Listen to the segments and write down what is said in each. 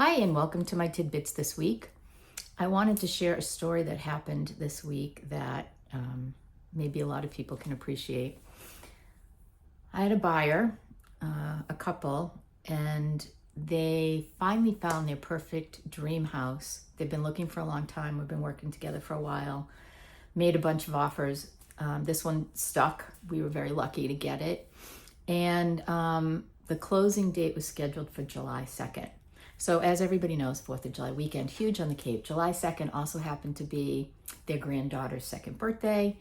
Hi, and welcome to my Tidbits this week. I wanted to share a story that happened this week that maybe a lot of people can appreciate. I had a buyer, a couple, and they finally found their perfect dream house. They've been looking for a long time. We've been working together for a while, made a bunch of offers. This one stuck. We were very lucky to get it. And the closing date was scheduled for July 2nd. So as everybody knows, 4th of July weekend, huge on the Cape. July 2nd also happened to be their granddaughter's second birthday.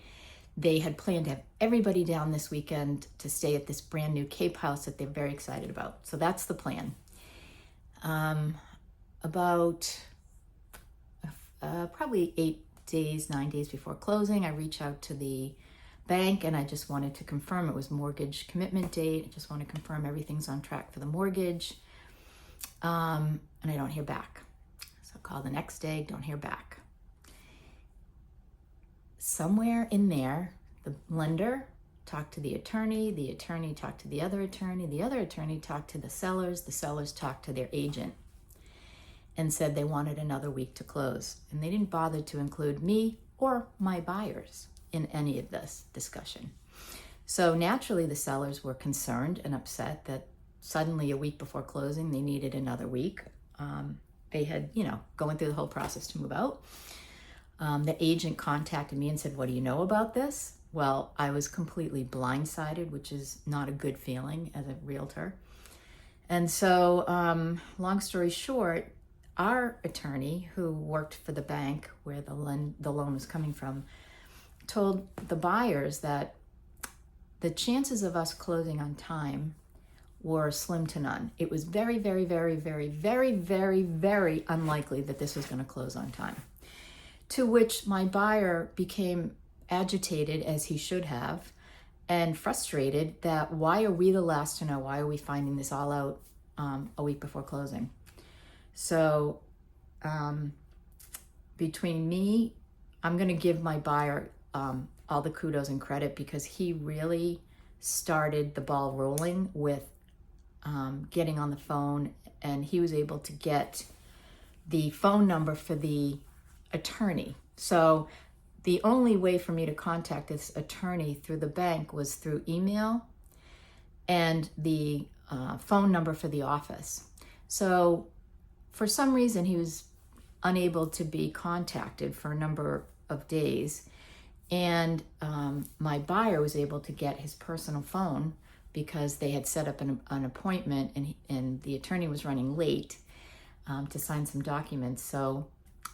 They had planned to have everybody down this weekend to stay at this brand new Cape house that they're very excited about. So that's the plan. About probably 9 days before closing, I reached out to the bank and I just wanted to confirm it was mortgage commitment date. I just want to confirm everything's on track for the mortgage. And I don't hear back. So I call the next day, don't hear back. Somewhere in there, the lender talked to the attorney talked to the other attorney talked to the sellers talked to their agent and said they wanted another week to close. And they didn't bother to include me or my buyers in any of this discussion. So naturally, the sellers were concerned and upset that suddenly a week before closing, they needed another week. They had, going through the whole process to move out. The agent contacted me and said, "What do you know about this?" Well, I was completely blindsided, which is not a good feeling as a realtor. And so, long story short, our attorney, who worked for the bank where the loan was coming from, told the buyers that the chances of us closing on time were slim to none. It was very, very, very, very, very, very, very unlikely that this was going to close on time. To which my buyer became agitated, as he should have, and frustrated that why are we the last to know? Why are we finding this all out a week before closing? So between me, I'm going to give my buyer all the kudos and credit because he really started the ball rolling with getting on the phone, and he was able to get the phone number for the attorney. So the only way for me to contact this attorney through the bank was through email and the phone number for the office. So for some reason, he was unable to be contacted for a number of days. And my buyer was able to get his personal phone because they had set up an appointment, and the attorney was running late to sign some documents. So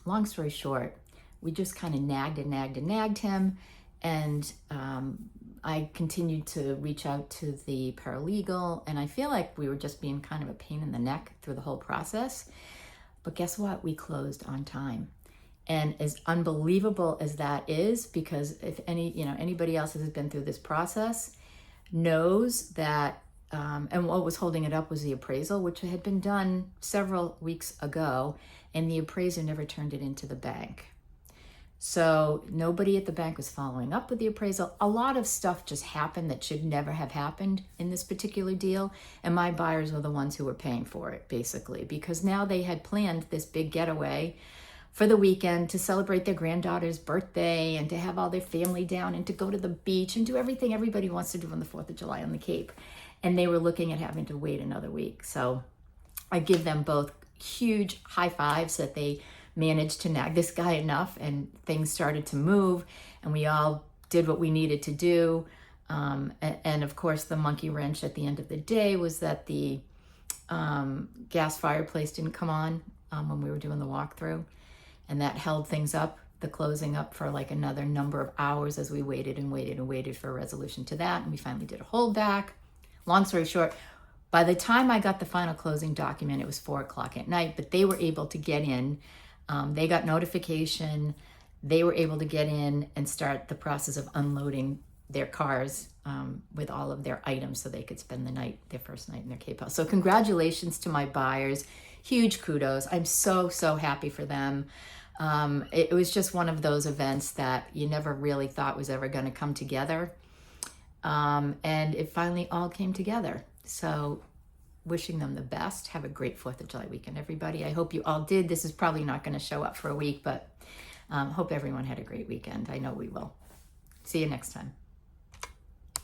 long story short, we just kind of nagged him. And I continued to reach out to the paralegal, and I feel like we were just being kind of a pain in the neck through the whole process. But guess what? We closed on time. And as unbelievable as that is, because if anybody else has been through this process, knows that, and what was holding it up was the appraisal, which had been done several weeks ago, and the appraiser never turned it into the bank. So nobody at the bank was following up with the appraisal. A lot of stuff just happened that should never have happened in this particular deal, and my buyers were the ones who were paying for it, basically, because now they had planned this big getaway for the weekend to celebrate their granddaughter's birthday and to have all their family down and to go to the beach and do everything everybody wants to do on the 4th of July on the Cape. And they were looking at having to wait another week. So I give them both huge high fives that they managed to nag this guy enough and things started to move and we all did what we needed to do. And of course, the monkey wrench at the end of the day was that the gas fireplace didn't come on when we were doing the walkthrough. And that held things up, the closing up, for like another number of hours as we waited for a resolution to that. And we finally did a holdback. Long story short, by the time I got the final closing document, it was 4:00 at night, but they were able to get in. They got notification. They were able to get in and start the process of unloading their cars with all of their items so they could spend their first night in their Cape house. So congratulations to my buyers. Huge kudos. I'm so, so happy for them. It was just one of those events that you never really thought was ever going to come together. And it finally all came together. So wishing them the best. Have a great 4th of July weekend, everybody. I hope you all did. This is probably not going to show up for a week, but hope everyone had a great weekend. I know we will. See you next time.